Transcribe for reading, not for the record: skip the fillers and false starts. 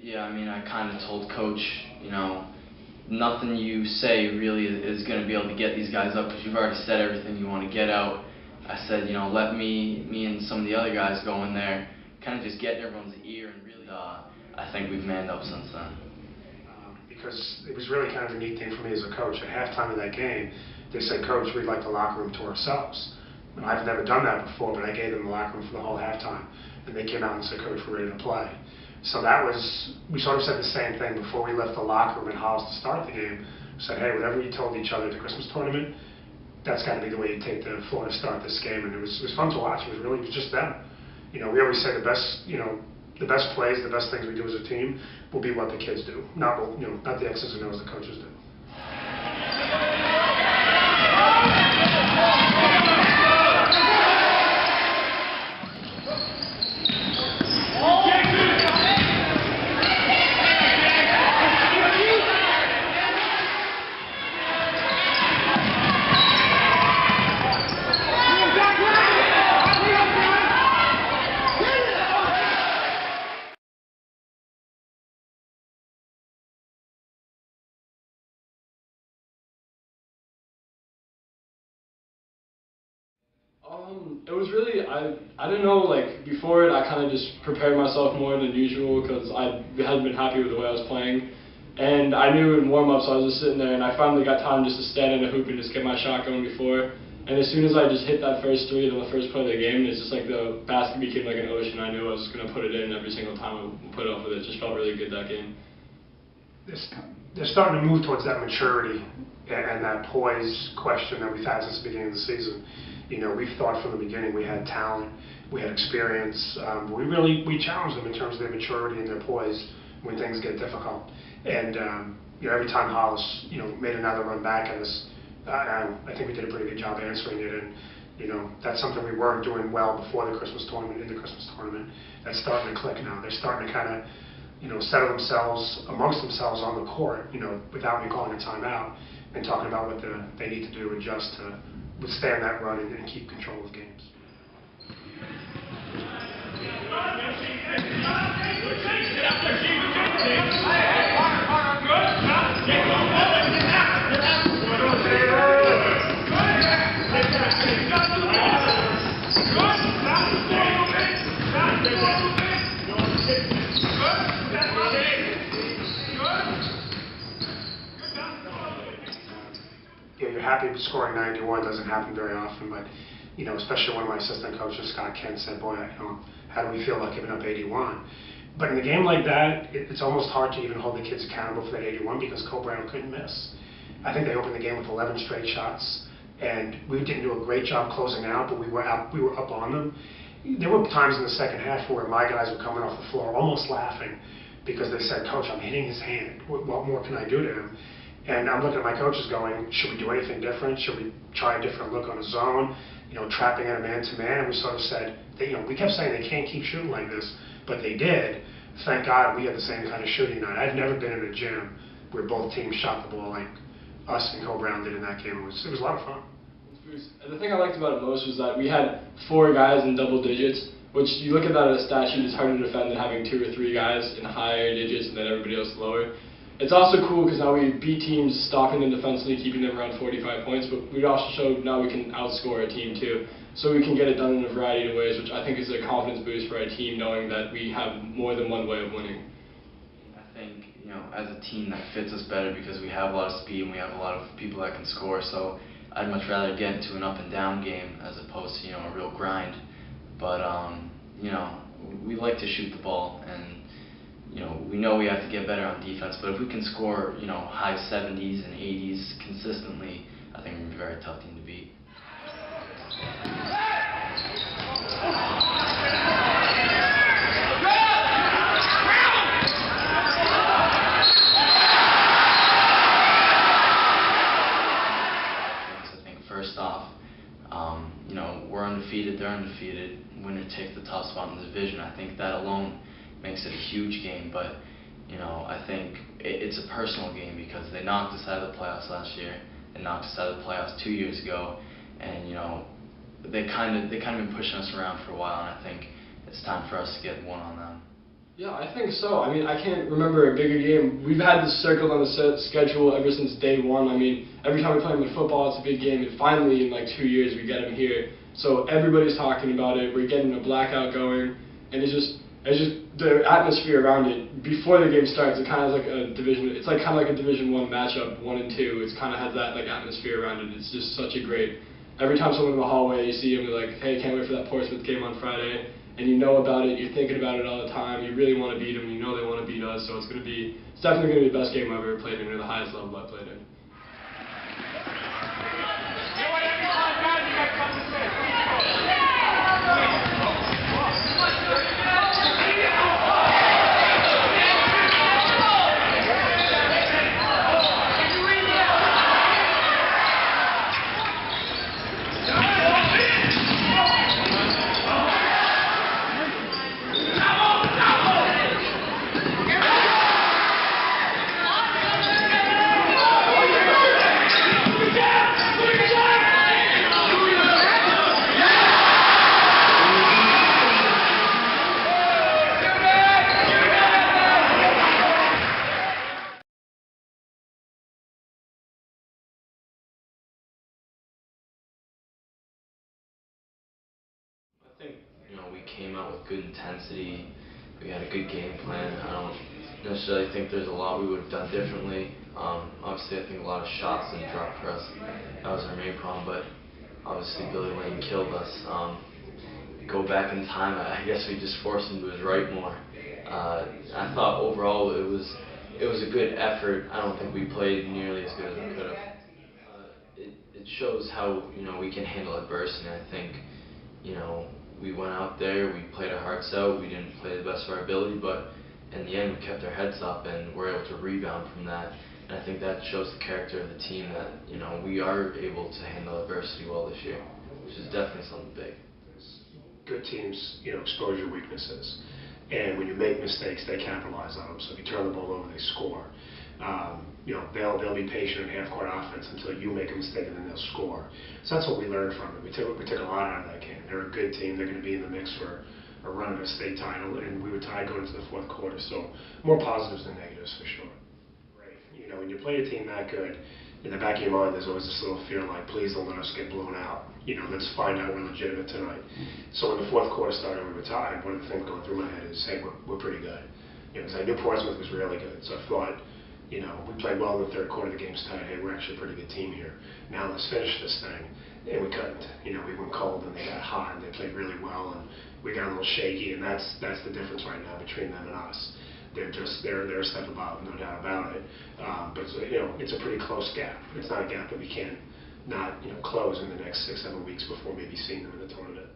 Yeah, I mean, I kind of told Coach, nothing you say really is going to be able to get these guys up because you've already said everything you want to get out. I said, let me and some of the other guys go in there, kind of just get in everyone's ear, and really, I think we've manned up since then. Because it was really kind of a neat thing for me as a coach. At halftime of that game, they said, "Coach, we'd like the locker room to ourselves." And I've never done that before, but I gave them the locker room for the whole halftime. And they came out and said, "Coach, we're ready to play." So we sort of said the same thing before we left the locker room in Hollis to start the game. We said, "Hey, whatever you told each other at the Christmas tournament, that's got to be the way you take the floor to start this game." And it was fun to watch. It was just them. We always say the best plays, the best things we do as a team will be what the kids do, not the X's and O's the coaches do. It was really, I didn't know, before it, I kind of just prepared myself more than usual because I hadn't been happy with the way I was playing. And I knew in warm-ups I was just sitting there, and I finally got time just to stand in a hoop and just get my shot going before. And as soon as I just hit that first three on the first play of the game, it's just like the basket became like an ocean. I knew I was going to put it in every single time I put it up with it. It just felt really good that game. They're starting to move towards that maturity and that poise question that we've had since the beginning of the season. We've thought from the beginning we had talent, we had experience. We challenged them in terms of their maturity and their poise when things get difficult. And every time Hollis made another run back at us, I think we did a pretty good job answering it. And that's something we weren't doing well before the Christmas tournament. In the Christmas tournament, that's starting to click now. They're starting to kind of settle themselves amongst themselves on the court, without me calling a timeout, and talking about what they need to do to adjust to withstand that run and keep control of games. You're happy scoring 91 doesn't happen very often, but especially one of my assistant coaches, Scott Kent, said, "Boy, how do we feel about giving up 81?" But in a game like that, it's almost hard to even hold the kids accountable for that 81 because Cole Brown couldn't miss. I think they opened the game with 11 straight shots, and we didn't do a great job closing out, but we were up on them. There were times in the second half where my guys were coming off the floor almost laughing because they said, "Coach, I'm hitting his hand. What more can I do to him?" And I'm looking at my coaches going, should we do anything different? Should we try a different look on a zone? Trapping at a man-to-man? And we sort of said, we kept saying they can't keep shooting like this, but they did. Thank God we had the same kind of shooting night. I've never been in a gym where both teams shot the ball like us and Cole Brown did in that game. It was a lot of fun. The thing I liked about it most was that we had 4 guys in double digits, which you look at that as a stat sheet, it's harder to defend than having 2 or 3 guys in higher digits and then everybody else lower. It's also cool because now we beat teams stopping them defensively, keeping them around 45 points, but we also showed now we can outscore a team too. So we can get it done in a variety of ways, which I think is a confidence boost for our team, knowing that we have more than one way of winning. I think, as a team that fits us better because we have a lot of speed and we have a lot of people that can score, so I'd much rather get into an up and down game as opposed to, a real grind. But, we like to shoot the ball, and we know we have to get better on defense, but if we can score, high 70s and 80s consistently, I think we're a very tough team to beat. I think first off, we're undefeated, they're undefeated. Winner takes the top spot in the division. I think that alone makes it a huge game, but I think it's a personal game because they knocked us out of the playoffs last year, they knocked us out of the playoffs 2 years ago, and they kind of been pushing us around for a while, and I think it's time for us to get one on them. Yeah, I think so. I mean, I can't remember a bigger game. We've had this circled on the schedule ever since day one. I mean, every time we play them in football, it's a big game, and finally, in like 2 years, we get them here. So everybody's talking about it. We're getting a blackout going, and it's just the atmosphere around it before the game starts. It kind of is like a division. It's like kind of like a Division I matchup, 1 and 2. It's kind of has that like atmosphere around it. It's just such a great. Every time someone in the hallway, you see them, they're like, "Hey, can't wait for that Portsmouth game on Friday." And you know about it, you're thinking about it all the time, you really want to beat them, you know they want to beat us, so it's definitely going to be the best game I've ever played in, or the highest level I've played in. I think, we came out with good intensity. We had a good game plan. I don't necessarily think there's a lot we would have done differently. Obviously, I think a lot of shots and drop press, that was our main problem, but obviously Billy Lane killed us. Go back in time, I guess we just forced him to his right more. I thought overall it was a good effort. I don't think we played nearly as good as we could have. It shows how we can handle adversity. I think we went out there, we played our hearts out, we didn't play the best of our ability, but in the end we kept our heads up and were able to rebound from that. And I think that shows the character of the team that we are able to handle adversity well this year, which is definitely something big. Good teams, expose your weaknesses, and when you make mistakes, they capitalize on them. So if you turn the ball over, they score. They'll be patient in half-court offense until you make a mistake, and then they'll score. So that's what we learned from it. We took a lot out of that game. They're a good team. They're going to be in the mix for a run at a state title, and we were tied going into the fourth quarter. So more positives than negatives for sure. Right. When you play a team that good, in the back of your mind, there's always this little fear like, please don't let us get blown out. Let's find out we're legitimate tonight. So when the fourth quarter started, we were tied. One of the things going through my head is, hey, we're pretty good. Because I knew Portsmouth was really good. So I thought, we played well in the third quarter. The game's tied. Hey, we're actually a pretty good team here. Now let's finish this thing. And we couldn't. We went cold and they got hot and they played really well and we got a little shaky. And that's the difference right now between them and us. They're a step above, no doubt about it. But it's a pretty close gap. It's not a gap that we can't not close in the next 6-7 weeks before maybe seeing them in the tournament.